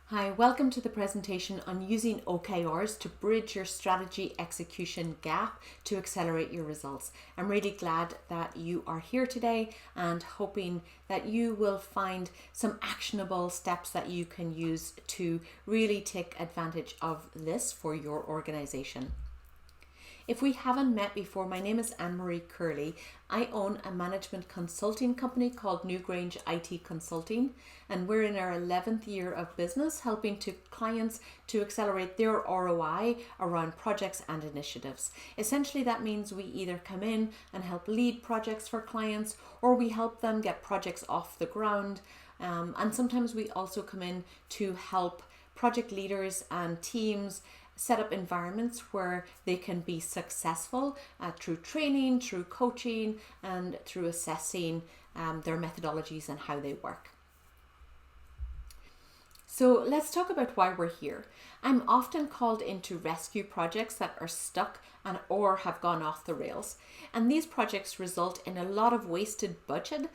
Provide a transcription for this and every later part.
Hi, welcome to the presentation on using OKRs to bridge your strategy execution gap to accelerate your results. I'm really glad that you are here today and hoping that you will find some actionable steps that you can use to really take advantage of this for your organization. If we haven't met before, my name is Anne-Marie Curley. I own a management consulting company called Newgrange IT Consulting, and we're in our 11th year of business, helping clients to accelerate their ROI around projects and initiatives. Essentially, that means we either come in and help lead projects for clients, or we help them get projects off the ground. And sometimes we also come in to help project leaders and teams set up environments where they can be successful through training, through coaching, and through assessing their methodologies and how they work. So let's talk about why we're here. I'm often called in to rescue projects that are stuck or have gone off the rails. And these projects result in a lot of wasted budget,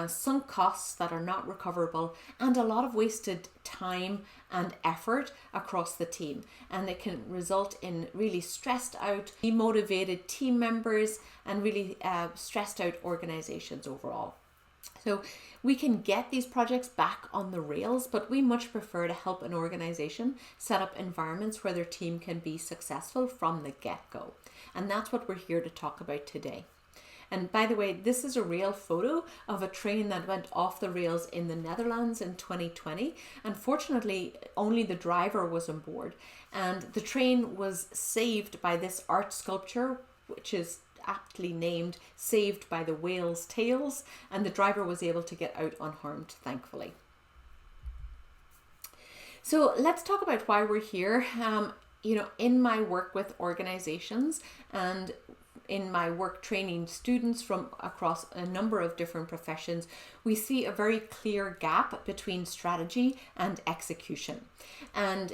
sunk costs that are not recoverable, and a lot of wasted time and effort across the team. And it can result in really stressed out, demotivated team members and really stressed out organizations overall. So we can get these projects back on the rails, but we much prefer to help an organization set up environments where their team can be successful from the get-go. And that's what we're here to talk about today. And by the way, this is a real photo of a train that went off the rails in the Netherlands in 2020. Unfortunately, only the driver was on board. And the train was saved by this art sculpture, which is aptly named Saved by the Whale's Tails, and the driver was able to get out unharmed, thankfully. So let's talk about why we're here. In my work with organizations and in my work training students from across a number of different professions, we see a very clear gap between strategy and execution. And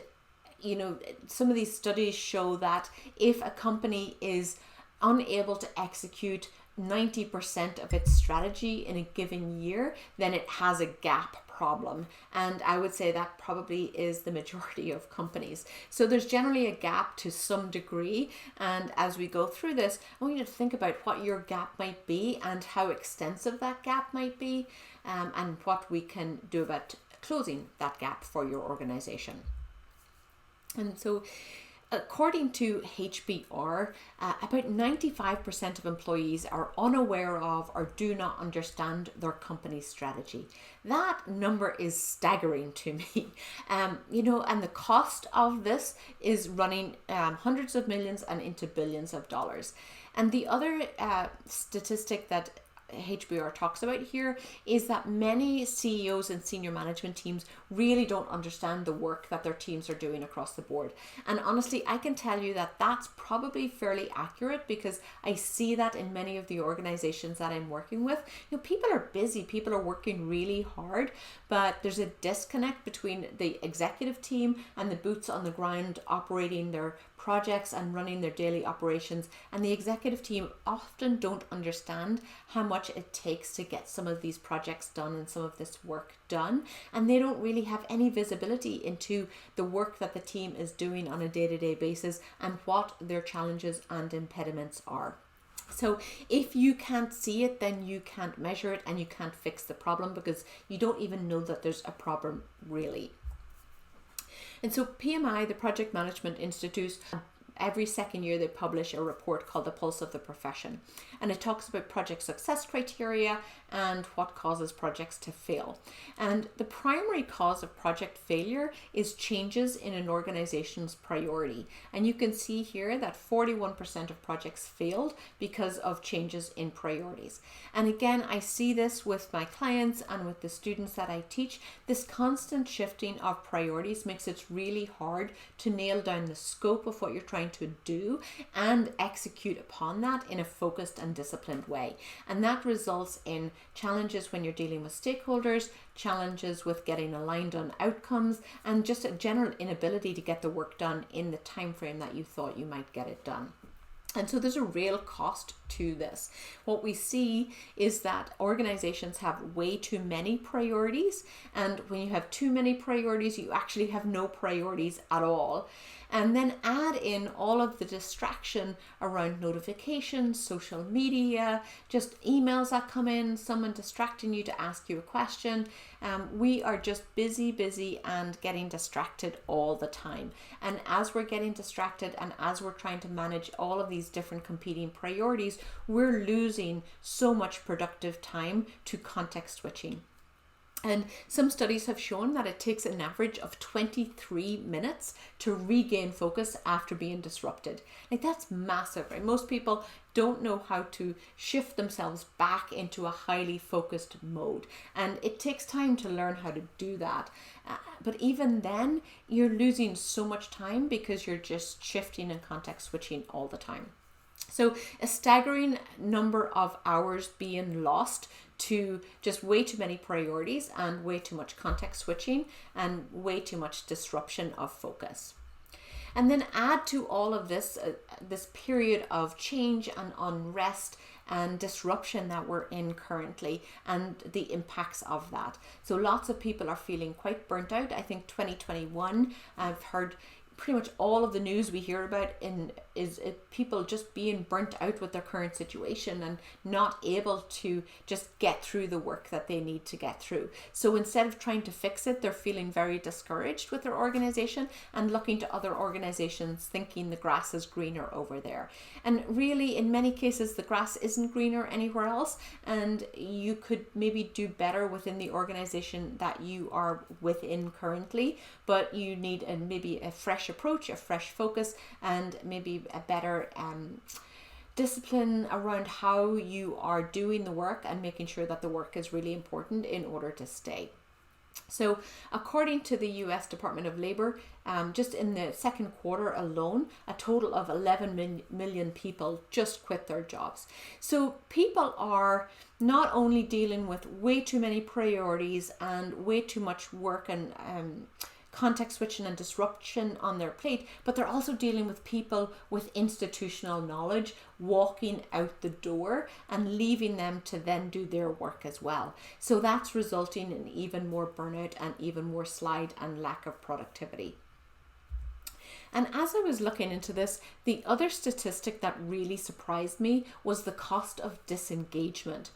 some of these studies show that if a company is unable to execute 90% of its strategy in a given year, then it has a gap problem. And I would say that probably is the majority of companies. So there's generally a gap to some degree. And as we go through this, I want you to think about what your gap might be and how extensive that gap might be, and what we can do about closing that gap for your organization. And so according to HBR, about 95% of employees are unaware of or do not understand their company's strategy. That number is staggering to me. And the cost of this is running hundreds of millions and into billions of dollars. And the other statistic that HBR talks about here is that many CEOs and senior management teams really don't understand the work that their teams are doing across the board. And honestly, I can tell you that that's probably fairly accurate, because I see that in many of the organizations that I'm working with. People are busy, people are working really hard, but there's a disconnect between the executive team and the boots on the ground operating their projects and running their daily operations, and the executive team often don't understand how much it takes to get some of these projects done and some of this work done, and they don't really have any visibility into the work that the team is doing on a day-to-day basis and what their challenges and impediments are. So if you can't see it, then you can't measure it and you can't fix the problem, because you don't even know that there's a problem really. And so PMI, the Project Management Institute, every second year they publish a report called The Pulse of the Profession. And it talks about project success criteria and what causes projects to fail. And the primary cause of project failure is changes in an organization's priority. And you can see here that 41% of projects failed because of changes in priorities. And again, I see this with my clients and with the students that I teach. This constant shifting of priorities makes it really hard to nail down the scope of what you're trying to do and execute upon that in a focused and disciplined way. And that results in challenges when you're dealing with stakeholders, challenges with getting aligned on outcomes, and just a general inability to get the work done in the time frame that you thought you might get it done. And so there's a real cost to this. What we see is that organizations have way too many priorities. And when you have too many priorities, you actually have no priorities at all. And then add in all of the distraction around notifications, social media, just emails that come in, someone distracting you to ask you a question. We are just busy and getting distracted all the time. And as we're getting distracted and as we're trying to manage all of these different competing priorities, we're losing so much productive time to context switching. And some studies have shown that it takes an average of 23 minutes to regain focus after being disrupted. Like, that's massive, right? Most people don't know how to shift themselves back into a highly focused mode. And it takes time to learn how to do that. But even then, you're losing so much time because you're just shifting and context switching all the time. So a staggering number of hours being lost to just way too many priorities and way too much context switching and way too much disruption of focus. And then add to all of this, this period of change and unrest and disruption that we're in currently and the impacts of that. So lots of people are feeling quite burnt out. I think 2021, I've heard pretty much all of the news we hear about is people just being burnt out with their current situation and not able to just get through the work that they need to get through. So instead of trying to fix it, they're feeling very discouraged with their organization and looking to other organizations thinking the grass is greener over there. And really, in many cases, the grass isn't greener anywhere else, and you could maybe do better within the organization that you are within currently, but you need maybe a fresh approach, a fresh focus, and maybe a better discipline around how you are doing the work and making sure that the work is really important in order to stay. So according to the US Department of Labor, just in the second quarter alone, a total of 11 million people just quit their jobs. So people are not only dealing with way too many priorities and way too much work and context switching and disruption on their plate, but they're also dealing with people with institutional knowledge walking out the door and leaving them to then do their work as well. So that's resulting in even more burnout and even more slide and lack of productivity. And as I was looking into this, the other statistic that really surprised me was the cost of disengagement.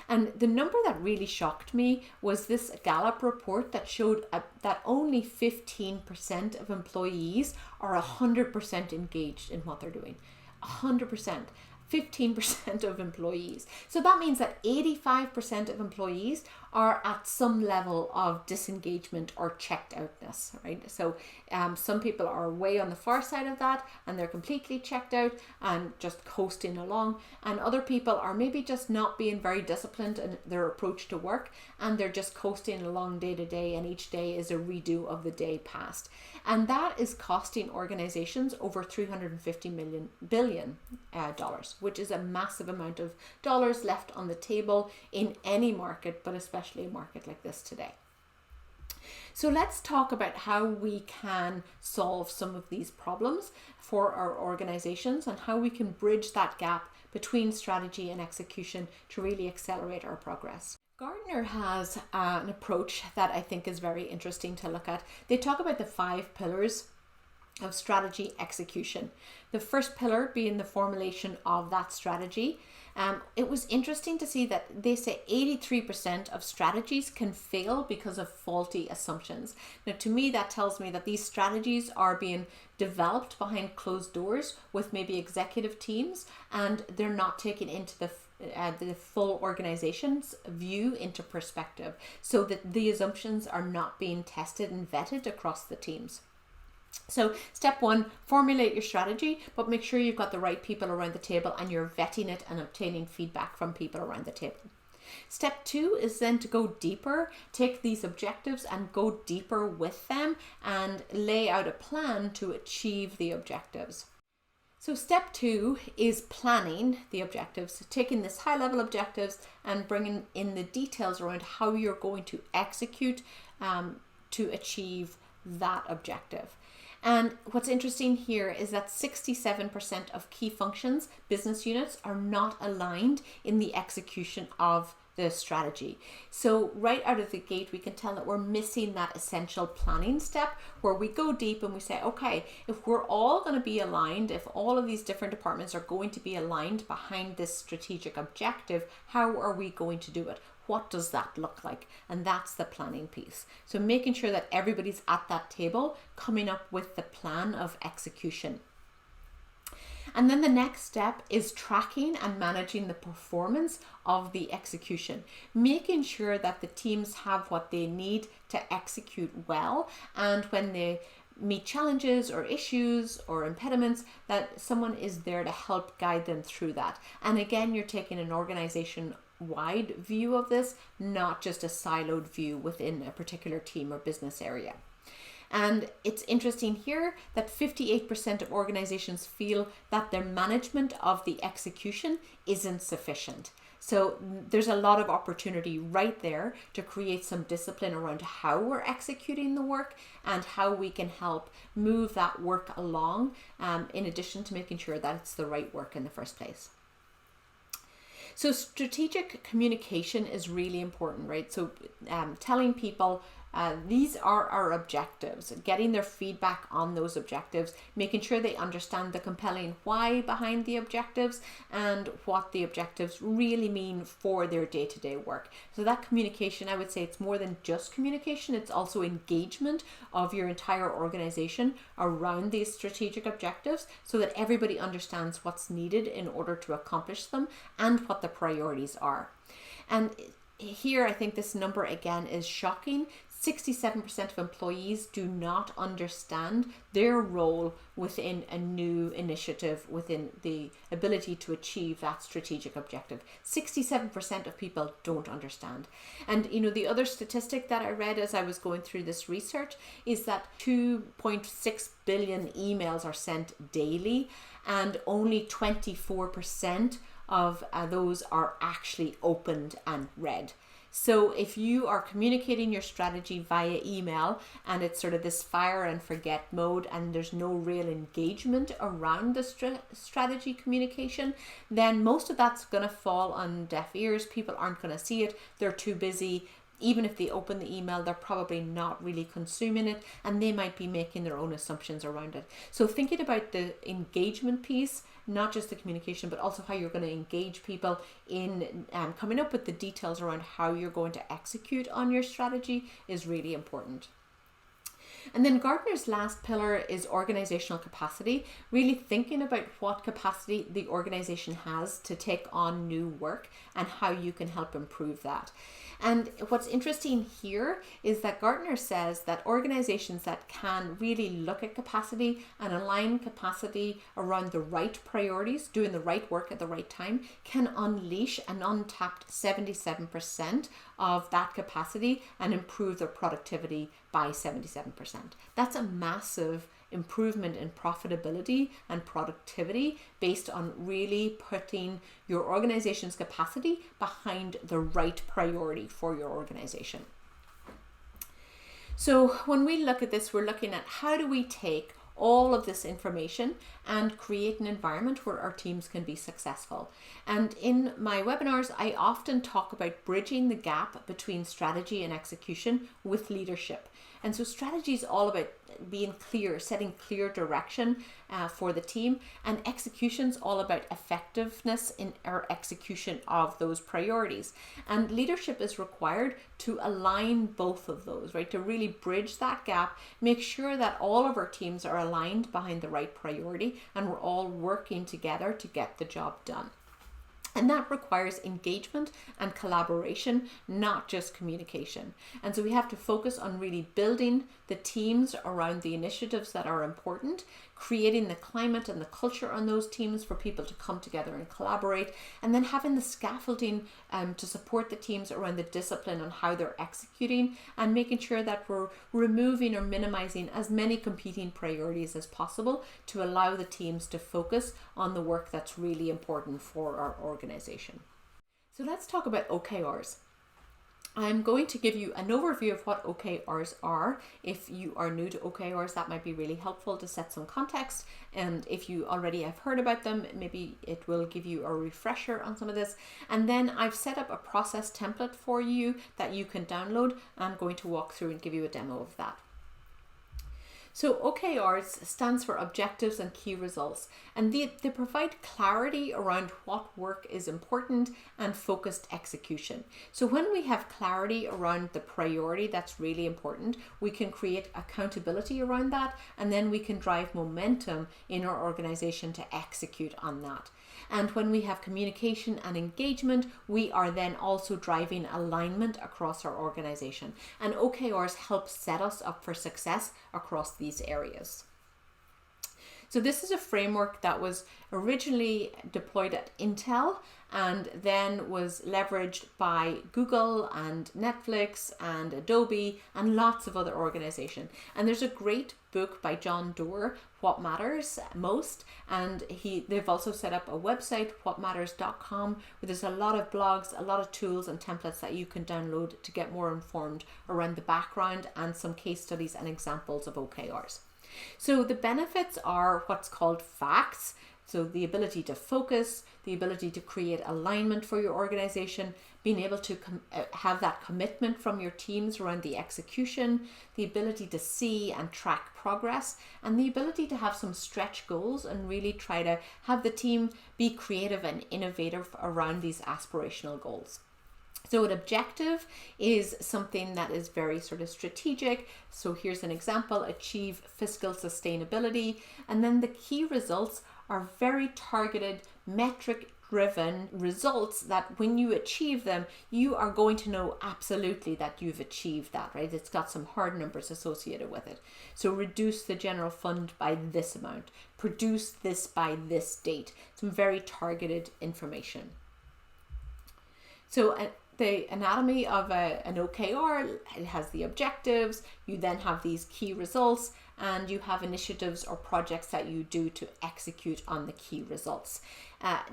And the number that really shocked me was this Gallup report that showed that only 15% of employees are 100% engaged in what they're doing. 100%. 15% of employees. So that means that 85% of employees are at some level of disengagement or checked outness, right? So some people are way on the far side of that and they're completely checked out and just coasting along, and other people are maybe just not being very disciplined in their approach to work and they're just coasting along day to day, and each day is a redo of the day past. And that is costing organizations over $350 billion, which is a massive amount of dollars left on the table in any market, but especially a market like this today. So let's talk about how we can solve some of these problems for our organizations and how we can bridge that gap between strategy and execution to really accelerate our progress. Gartner has an approach that I think is very interesting to look at. They talk about the 5 pillars of strategy execution. The first pillar being the formulation of that strategy. It was interesting to see that they say 83% of strategies can fail because of faulty assumptions. Now, to me, that tells me that these strategies are being developed behind closed doors with maybe executive teams, and they're not taken into the full organization's view into perspective, so that the assumptions are not being tested and vetted across the teams. So step 1, formulate your strategy, but make sure you've got the right people around the table and you're vetting it and obtaining feedback from people around the table. Step 2 is then to go deeper, take these objectives and go deeper with them and lay out a plan to achieve the objectives. So step 2 is planning the objectives, taking this high level objectives and bringing in the details around how you're going to execute to achieve that objective. And what's interesting here is that 67% of key functions, business units, are not aligned in the execution of the strategy. So right out of the gate, we can tell that we're missing that essential planning step where we go deep and we say, okay, if we're all going to be aligned, if all of these different departments are going to be aligned behind this strategic objective, how are we going to do it? What does that look like? And that's the planning piece. So making sure that everybody's at that table coming up with the plan of execution. And then the next step is tracking and managing the performance of the execution, making sure that the teams have what they need to execute well, and when they meet challenges or issues or impediments, that someone is there to help guide them through that. And again, you're taking an organization-wide view of this, not just a siloed view within a particular team or business area. And it's interesting here that 58% of organizations feel that their management of the execution isn't sufficient. So there's a lot of opportunity right there to create some discipline around how we're executing the work and how we can help move that work along, in addition to making sure that it's the right work in the first place. So strategic communication is really important, right? So telling people these are our objectives, getting their feedback on those objectives, making sure they understand the compelling why behind the objectives and what the objectives really mean for their day-to-day work. So that communication, I would say it's more than just communication, it's also engagement of your entire organization around these strategic objectives so that everybody understands what's needed in order to accomplish them and what the priorities are. And here, I think this number again is shocking. 67% of employees do not understand their role within a new initiative, within the ability to achieve that strategic objective. 67% of people don't understand. And the other statistic that I read as I was going through this research is that 2.6 billion emails are sent daily, and only 24% of those are actually opened and read. So if you are communicating your strategy via email and it's sort of this fire and forget mode and there's no real engagement around the strategy communication, then most of that's going to fall on deaf ears. People aren't going to see it. They're too busy. Even if they open the email, they're probably not really consuming it, and they might be making their own assumptions around it. So thinking about the engagement piece, not just the communication, but also how you're going to engage people in coming up with the details around how you're going to execute on your strategy is really important. And then Gartner's last pillar is organizational capacity, really thinking about what capacity the organization has to take on new work and how you can help improve that. And what's interesting here is that Gartner says that organizations that can really look at capacity and align capacity around the right priorities, doing the right work at the right time, can unleash an untapped 77% of that capacity and improve their productivity by 77%. That's a massive improvement in profitability and productivity based on really putting your organization's capacity behind the right priority for your organization. So when we look at this, we're looking at how do we take all of this information and create an environment where our teams can be successful. And in my webinars, I often talk about bridging the gap between strategy and execution with leadership. And so strategy is all about being clear, setting clear direction for the team, and execution is all about effectiveness in our execution of those priorities. And leadership is required to align both of those, right? To really bridge that gap, make sure that all of our teams are aligned behind the right priority and we're all working together to get the job done. And that requires engagement and collaboration, not just communication. And so we have to focus on really building the teams around the initiatives that are important, creating the climate and the culture on those teams for people to come together and collaborate, and then having the scaffolding to support the teams around the discipline on how they're executing, and making sure that we're removing or minimizing as many competing priorities as possible to allow the teams to focus on the work that's really important for our organization. So let's talk about OKRs. I'm going to give you an overview of what OKRs are. If you are new to OKRs, that might be really helpful to set some context. And if you already have heard about them, maybe it will give you a refresher on some of this. And then I've set up a process template for you that you can download. I'm going to walk through and give you a demo of that. So OKRs stands for Objectives and Key Results, and they provide clarity around what work is important and focused execution. So when we have clarity around the priority that's really important, we can create accountability around that, and then we can drive momentum in our organization to execute on that. And when we have communication and engagement, we are then also driving alignment across our organization. And OKRs help set us up for success across these areas. So this is a framework that was originally deployed at Intel and then was leveraged by Google and Netflix and Adobe and lots of other organizations. And there's a great book by John Doerr, What Matters Most, and they've also set up a website, whatmatters.com, where there's a lot of blogs, a lot of tools and templates that you can download to get more informed around the background and some case studies and examples of OKRs. So the benefits are what's called facts. So the ability to focus, the ability to create alignment for your organization, being able to have that commitment from your teams around the execution, the ability to see and track progress, and the ability to have some stretch goals and really try to have the team be creative and innovative around these aspirational goals. So an objective is something that is very sort of strategic. So here's an example: achieve fiscal sustainability. And then the key results are very targeted, metric-driven results that when you achieve them, you are going to know absolutely that you've achieved that, right? It's got some hard numbers associated with it. So reduce the general fund by this amount, produce this by this date. Some very targeted information. So the anatomy of an OKR, it has the objectives, you then have these key results, and you have initiatives or projects that you do to execute on the key results.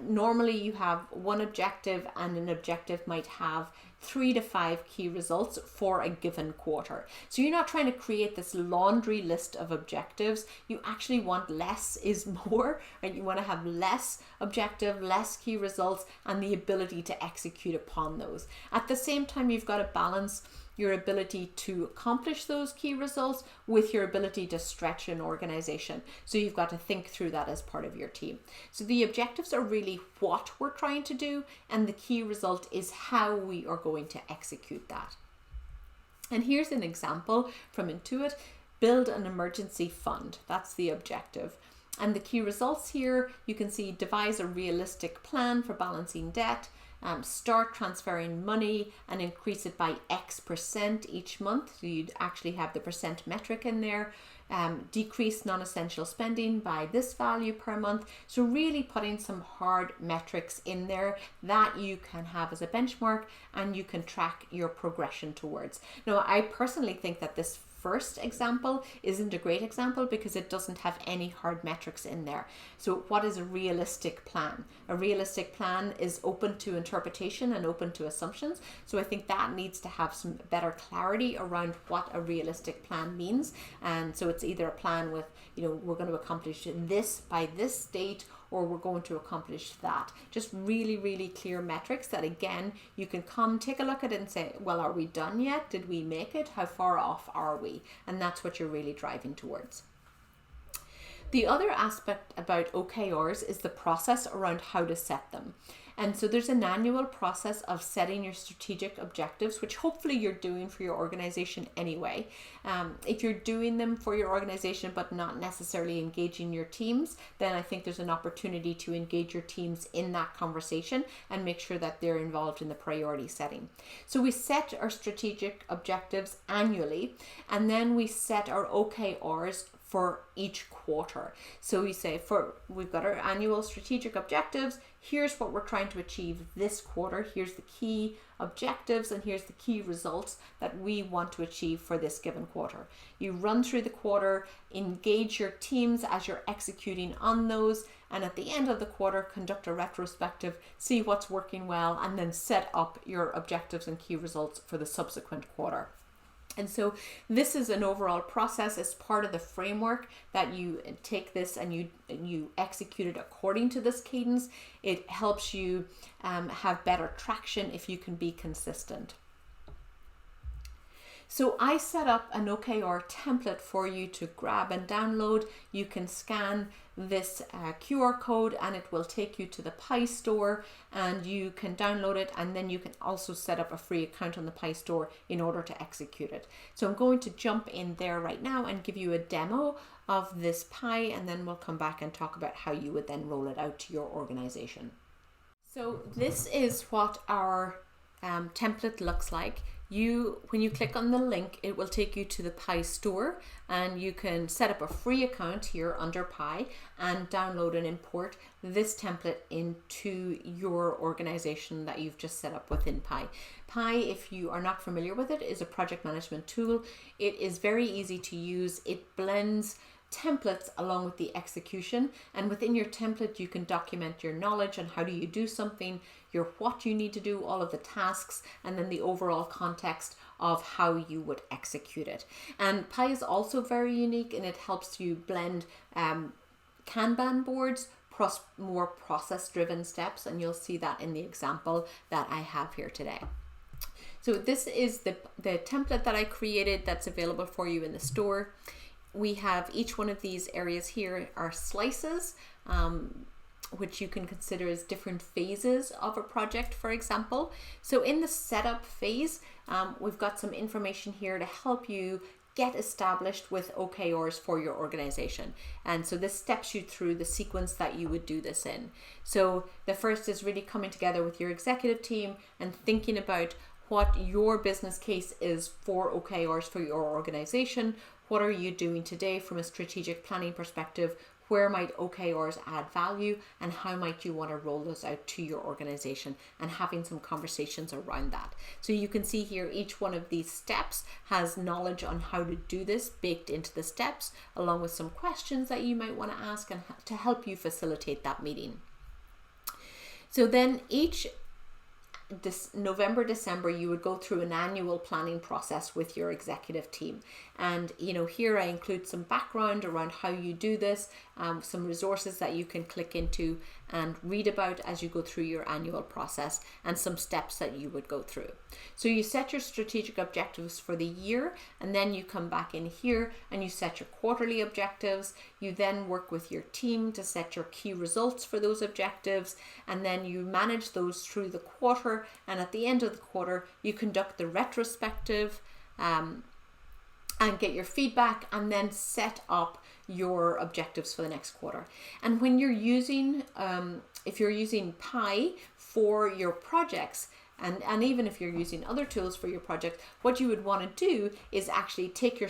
Normally you have one objective, and an objective might have 3 to 5 key results for a given quarter. So you're not trying to create this laundry list of objectives. You actually want less is more, right? You want to have less objective, less key results, and the ability to execute upon those. At the same time, you've got to balance your ability to accomplish those key results with your ability to stretch an organization. So you've got to think through that as part of your team. So the objectives are really what we're trying to do, and the key result is how we are going to execute that. And here's an example from Intuit: build an emergency fund. That's the objective. And the key results here, you can see: devise a realistic plan for balancing debt, start transferring money and increase it by X% each month. So you'd actually have the percent metric in there. Decrease non-essential spending by this value per month. So really putting some hard metrics in there that you can have as a benchmark and you can track your progression towards. Now, I personally think that this first example isn't a great example because it doesn't have any hard metrics in there. So what is a realistic plan? A realistic plan is open to interpretation and open to assumptions. So I think that needs to have some better clarity around what a realistic plan means. And so it's either a plan with, we're going to accomplish this by this date, or we're going to accomplish that. Just really, really clear metrics that, again, you can come take a look at it and say, well, are we done yet? Did we make it? How far off are we? And that's what you're really driving towards. The other aspect about OKRs is the process around how to set them. And so there's an annual process of setting your strategic objectives, which hopefully you're doing for your organization anyway. If you're doing them for your organization but not necessarily engaging your teams, then I think there's an opportunity to engage your teams in that conversation and make sure that they're involved in the priority setting. So we set our strategic objectives annually, and then we set our OKRs for each quarter. So we say we've got our annual strategic objectives. Here's what we're trying to achieve this quarter. Here's the key objectives and here's the key results that we want to achieve for this given quarter. You run through the quarter, engage your teams as you're executing on those, and at the end of the quarter, conduct a retrospective, see what's working well, and then set up your objectives and key results for the subsequent quarter. And so this is an overall process as part of the framework that you take this and you execute it according to this cadence. It helps you have better traction if you can be consistent. So I set up an OKR template for you to grab and download. You can scan this QR code and it will take you to the Pi store, and you can download it, and then you can also set up a free account on the Pi store in order to execute it. So I'm going to jump in there right now and give you a demo of this Pi, and then we'll come back and talk about how you would then roll it out to your organization. So this is what our template looks like. When you click on the link, it will take you to the Pi store, and you can set up a free account here under Pi and download and import this template into your organization that you've just set up within Pi. Pi, if you are not familiar with it, is a project management tool. It is very easy to use. It blends templates along with the execution, and within your template you can document your knowledge on how do you do something, your what you need to do, all of the tasks, and then the overall context of how you would execute it. And Pi is also very unique, and it helps you blend Kanban boards, more process driven steps, and you'll see that in the example that I have here today. So this is the template that I created that's available for you in the store. We have each one of these areas here are slices, which you can consider as different phases of a project, for example. So in the setup phase, we've got some information here to help you get established with OKRs for your organization. And so this steps you through the sequence that you would do this in. So the first is really coming together with your executive team and thinking about what your business case is for OKRs for your organization. What are you doing today from a strategic planning perspective? Where might OKRs add value, and how might you want to roll those out to your organization, and having some conversations around that. So you can see here each one of these steps has knowledge on how to do this baked into the steps, along with some questions that you might want to ask and to help you facilitate that meeting. So then each November, December, you would go through an annual planning process with your executive team. And here I include some background around how you do this, some resources that you can click into and read about as you go through your annual process, and some steps that you would go through. So you set your strategic objectives for the year, and then you come back in here and you set your quarterly objectives. You then work with your team to set your key results for those objectives, and then you manage those through the quarter, and at the end of the quarter you conduct the retrospective and get your feedback, and then set up your objectives for the next quarter. And when you're using, if you're using Pi for your projects, and even if you're using other tools for your project, what you would want to do is actually take your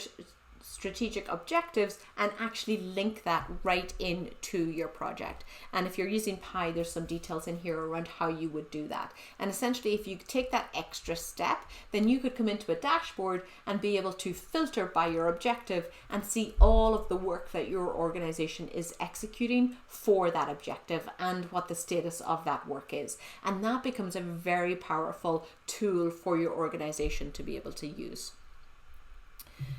strategic objectives and actually link that right into your project. And if you're using Pi, there's some details in here around how you would do that. And essentially, if you take that extra step, then you could come into a dashboard and be able to filter by your objective and see all of the work that your organization is executing for that objective and what the status of that work is. And that becomes a very powerful tool for your organization to be able to use.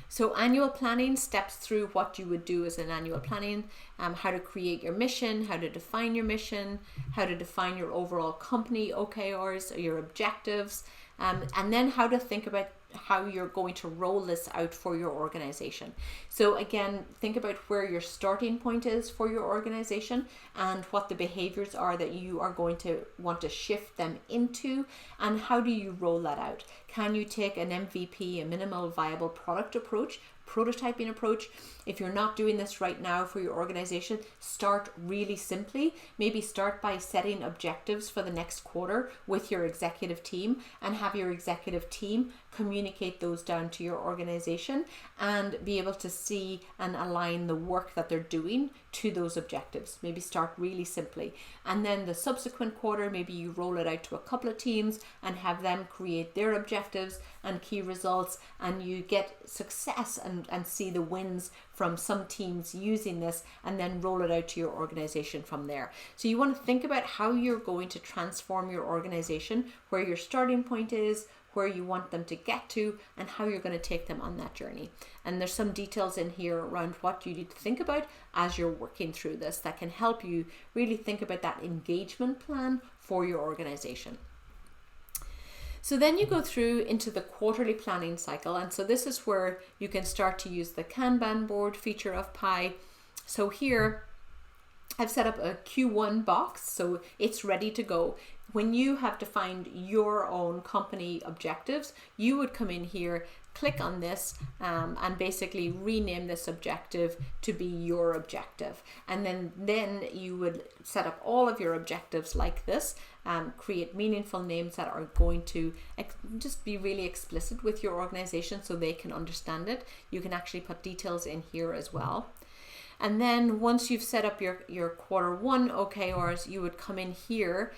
So annual planning steps through what you would do as an annual planning, how to create your mission, how to define your mission, how to define your overall company OKRs or your objectives, and then how to think about how you're going to roll this out for your organization. So again, think about where your starting point is for your organization and what the behaviors are that you are going to want to shift them into, and how do you roll that out. Can you take an MVP, a minimal viable product approach, prototyping approach? If you're not doing this right now for your organization, start really simply. Maybe start by setting objectives for the next quarter with your executive team, and have your executive team communicate those down to your organization and be able to see and align the work that they're doing to those objectives. Maybe start really simply, and then the subsequent quarter, maybe you roll it out to a couple of teams and have them create their objectives and key results, and you get success and see the wins from some teams using this, and then roll it out to your organization from there. So you want to think about how you're going to transform your organization, where your starting point is, where you want them to get to, and how you're going to take them on that journey. And there's some details in here around what you need to think about as you're working through this that can help you really think about that engagement plan for your organization. So then you go through into the quarterly planning cycle, and so this is where you can start to use the Kanban board feature of Pi. So here I've set up a Q1 box, so it's ready to go. When you have defined your own company objectives, you would come in here, click on this, and basically rename this objective to be your objective. And then you would set up all of your objectives like this, create meaningful names that are going to just be really explicit with your organization so they can understand it. You can actually put details in here as well. And then once you've set up your quarter one OKRs, you would come in here,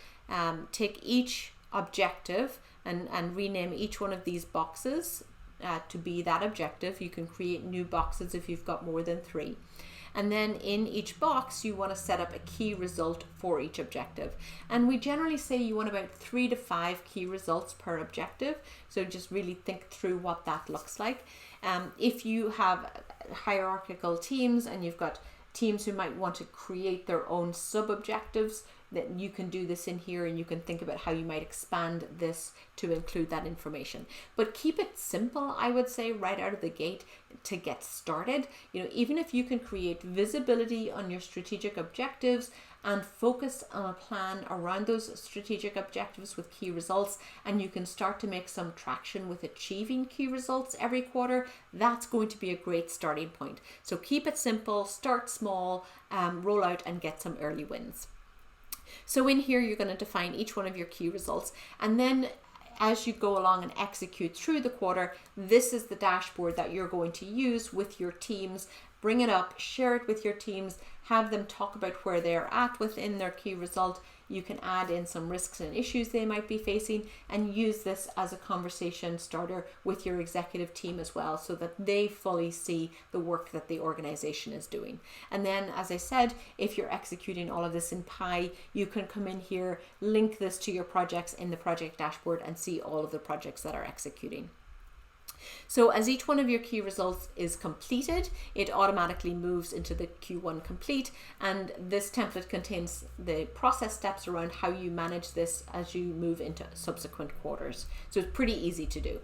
take each objective and rename each one of these boxes to be that objective. You can create new boxes if you've got more than 3. And then in each box, you want to set up a key result for each objective. And we generally say you want about 3 to 5 key results per objective. So just really think through what that looks like. If you have hierarchical teams and you've got teams who might want to create their own sub-objectives, that you can do this in here, and you can think about how you might expand this to include that information. But keep it simple, I would say, right out of the gate to get started. You know, even if you can create visibility on your strategic objectives and focus on a plan around those strategic objectives with key results, and you can start to make some traction with achieving key results every quarter, that's going to be a great starting point. So keep it simple, start small, roll out and get some early wins. So in here, you're going to define each one of your key results, and then as you go along and execute through the quarter, this is the dashboard that you're going to use with your teams. Bring it up, share it with your teams, have them talk about where they're at within their key result. You can add in some risks and issues they might be facing, and use this as a conversation starter with your executive team as well, so that they fully see the work that the organization is doing. And then, as I said, if you're executing all of this in Pi, you can come in here, link this to your projects in the project dashboard, and see all of the projects that are executing. So as each one of your key results is completed, it automatically moves into the Q1 complete, and this template contains the process steps around how you manage this as you move into subsequent quarters. So it's pretty easy to do.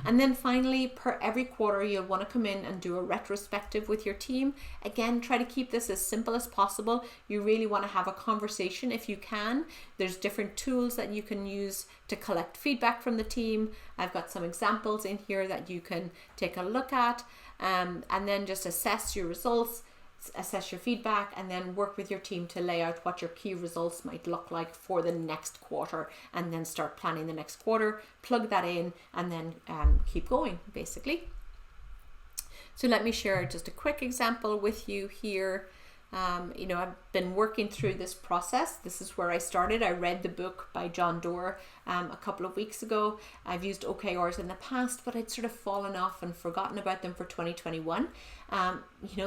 And then finally, per every quarter, you'll want to come in and do a retrospective with your team. Again, try to keep this as simple as possible. You really want to have a conversation if you can. There's different tools that you can use to collect feedback from the team. I've got some examples in here that you can take a look at, and then just assess your results, assess your feedback, and then work with your team to lay out what your key results might look like for the next quarter, and then start planning the next quarter, plug that in, and then keep going basically. So let me share just a quick example with you here. I've been working through this process. This is where I started. I read the book by John Doerr a couple of weeks ago. I've used OKRs in the past, but I'd sort of fallen off and forgotten about them for 2021.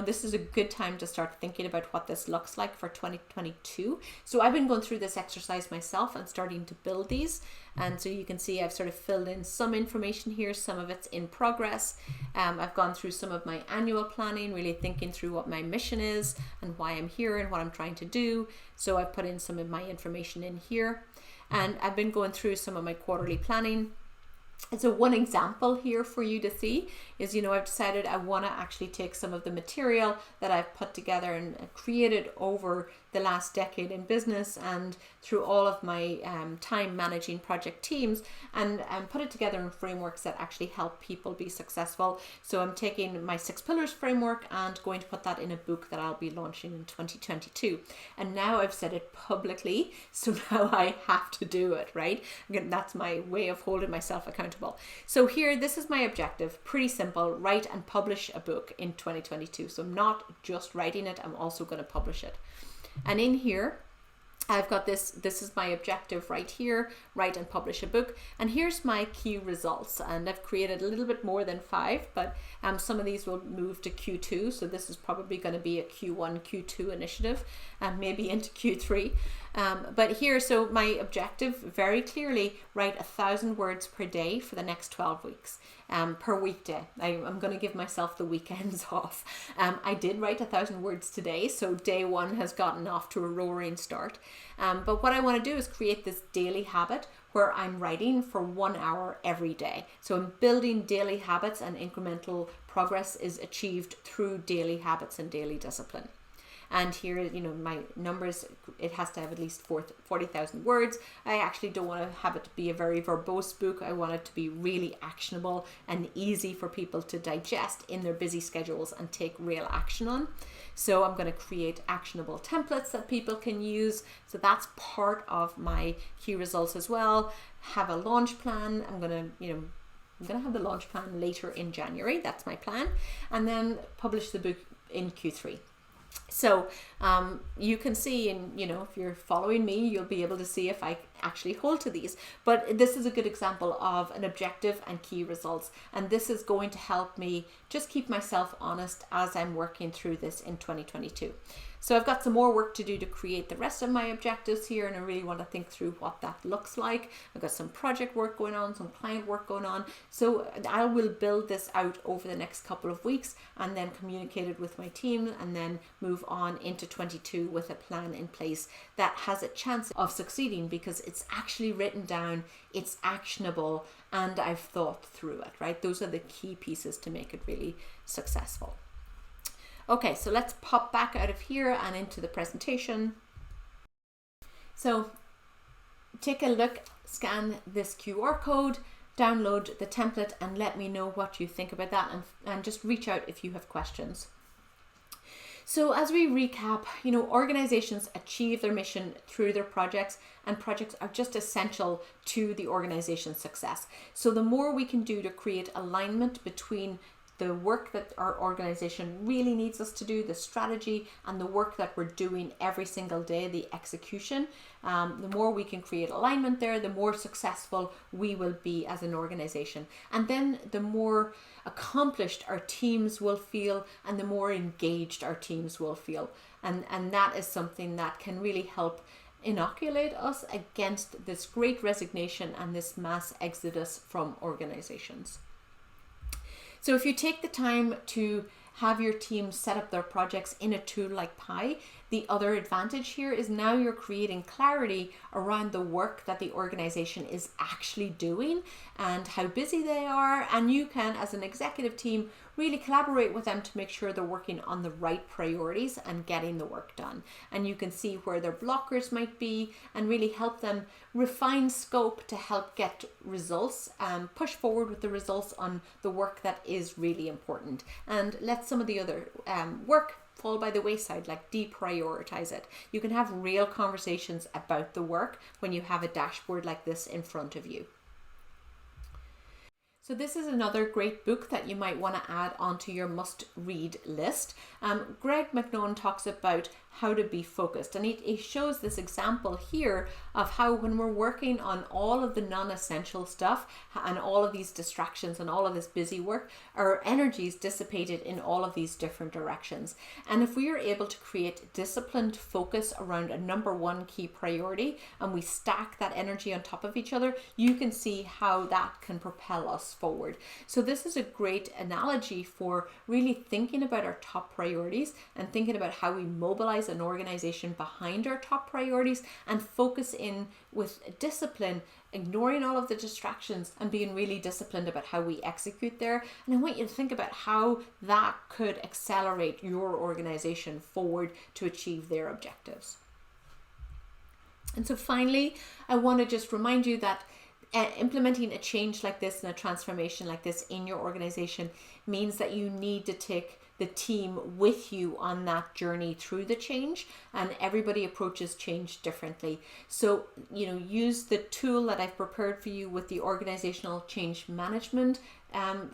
This is a good time to start thinking about what this looks like for 2022. So I've been going through this exercise myself and starting to build these. And so you can see I've sort of filled in some information here. Some of it's in progress. I've gone through some of my annual planning, really thinking through what my mission is and why I'm here and what I'm trying to do. So I've put in some of my information in here. And I've been going through some of my quarterly planning. And so one example here for you to see, is, I've decided I want to actually take some of the material that I've put together and created over the last decade in business and through all of my time managing project teams, and put it together in frameworks that actually help people be successful. So I'm taking my 6 pillars framework and going to put that in a book that I'll be launching in 2022. And now I've said it publicly, so now I have to do it, right? Again, that's my way of holding myself accountable. So here, this is my objective. Pretty simple: write and publish a book in 2022. So I'm not just writing it, I'm also going to publish it. And in here, I've got this is my objective right here: write and publish a book. And here's my key results. And I've created a little bit more than 5, but some of these will move to Q2. So this is probably going to be a Q1, Q2 initiative, and maybe into Q3. But here, so my objective, very clearly, write 1,000 words per day for the next 12 weeks, per weekday. I'm going to give myself the weekends off. I did write 1,000 words today, so day 1 has gotten off to a roaring start. But what I want to do is create this daily habit where I'm writing for 1 hour every day. So I'm building daily habits, and incremental progress is achieved through daily habits and daily discipline. And here, my numbers, it has to have at least 40,000 words. I actually don't want to have it to be a very verbose book. I want it to be really actionable and easy for people to digest in their busy schedules and take real action on. So I'm going to create actionable templates that people can use. So that's part of my key results as well. Have a launch plan. I'm going to have the launch plan later in January. That's my plan. And then publish the book in Q3. So you can see, and if you're following me, you'll be able to see if I actually hold to these. But this is a good example of an objective and key results, and this is going to help me just keep myself honest as I'm working through this in 2022. So I've got some more work to do to create the rest of my objectives here, and I really want to think through what that looks like. I've got some project work going on, some client work going on. So I will build this out over the next couple of weeks and then communicate it with my team, and then move on into 22 with a plan in place that has a chance of succeeding because it's actually written down, it's actionable, and I've thought through it, right? Those are the key pieces to make it really successful. Okay, so let's pop back out of here and into the presentation. So take a look, scan this QR code, download the template, and let me know what you think about that, and just reach out if you have questions. So as we recap, organizations achieve their mission through their projects, and projects are just essential to the organization's success. So the more we can do to create alignment between the work that our organization really needs us to do, the strategy, and the work that we're doing every single day, the execution, the more we can create alignment there, the more successful we will be as an organization. And then the more accomplished our teams will feel, and the more engaged our teams will feel. And that is something that can really help inoculate us against this great resignation and this mass exodus from organizations. So if you take the time to have your team set up their projects in a tool like Pi, the other advantage here is now you're creating clarity around the work that the organization is actually doing and how busy they are. And you can, as an executive team, really collaborate with them to make sure they're working on the right priorities and getting the work done. And you can see where their blockers might be and really help them refine scope to help get results, push forward with the results on the work that is really important, and let some of the other work fall by the wayside, like deprioritize it. You can have real conversations about the work when you have a dashboard like this in front of you. So this is another great book that you might want to add onto your must-read list. Greg McNohan talks about how to be focused, and he shows this example here of how when we're working on all of the non-essential stuff and all of these distractions and all of this busy work, our energy is dissipated in all of these different directions. And if we are able to create disciplined focus around a number one key priority, and we stack that energy on top of each other, you can see how that can propel us forward. So this is a great analogy for really thinking about our top priorities and thinking about how we mobilize prioritize an organization behind our top priorities and focus in with discipline, ignoring all of the distractions and being really disciplined about how we execute there. And I want you to think about how that could accelerate your organization forward to achieve their objectives. And so finally, I want to just remind you that implementing a change like this and a transformation like this in your organization means that you need to take the team with you on that journey through the change, and everybody approaches change differently. So, use the tool that I've prepared for you with the organizational change management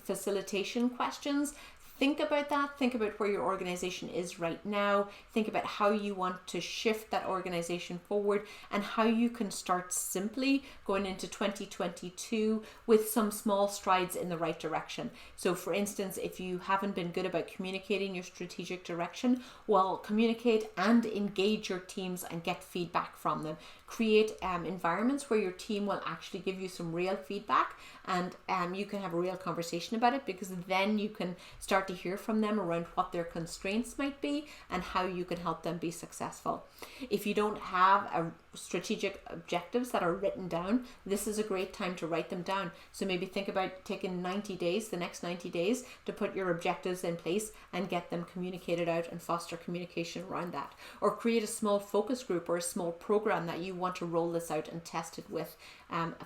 facilitation questions. Think about that. Think about where your organization is right now. Think about how you want to shift that organization forward and how you can start simply going into 2022 with some small strides in the right direction. So for instance, if you haven't been good about communicating your strategic direction, well, communicate and engage your teams and get feedback from them. Create environments where your team will actually give you some real feedback, and you can have a real conversation about it, because then you can start to hear from them around what their constraints might be and how you can help them be successful. If you don't have a strategic objectives that are written down, this is a great time to write them down. So maybe think about taking the next 90 days to put your objectives in place and get them communicated out and foster communication around that. Or create a small focus group or a small program that you want to roll this out and test it with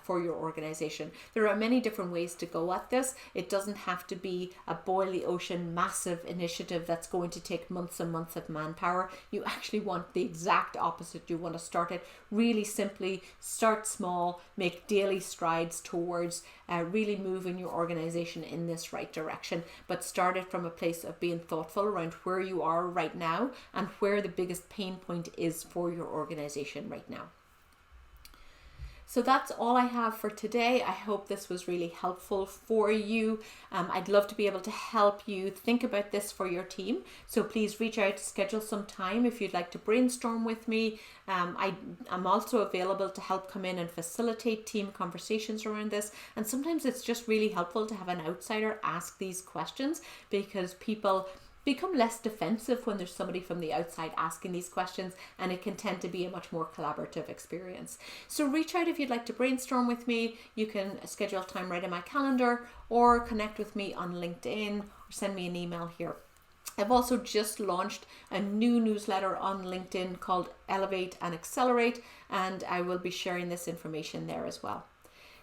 for your organization. There are many different ways to go at this. It doesn't have to be a boil the ocean massive initiative that's going to take months and months of manpower. You actually want the exact opposite. You want to start it really simply, start small, make daily strides towards really moving your organization in this right direction, but start it from a place of being thoughtful around where you are right now and where the biggest pain point is for your organization right now. So that's all I have for today. I hope this was really helpful for you. I'd love to be able to help you think about this for your team. So please reach out, schedule some time if you'd like to brainstorm with me. I'm also available to help come in and facilitate team conversations around this. And sometimes it's just really helpful to have an outsider ask these questions, because people become less defensive when there's somebody from the outside asking these questions, and it can tend to be a much more collaborative experience. So reach out if you'd like to brainstorm with me. You can schedule time right in my calendar, or connect with me on LinkedIn, or send me an email here. I've also just launched a new newsletter on LinkedIn called Elevate and Accelerate, and I will be sharing this information there as well.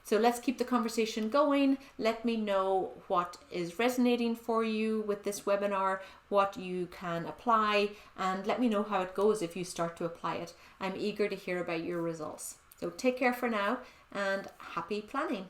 So let's keep the conversation going. Let me know what is resonating for you with this webinar, what you can apply, and let me know how it goes if you start to apply it. I'm eager to hear about your results. So take care for now, and happy planning.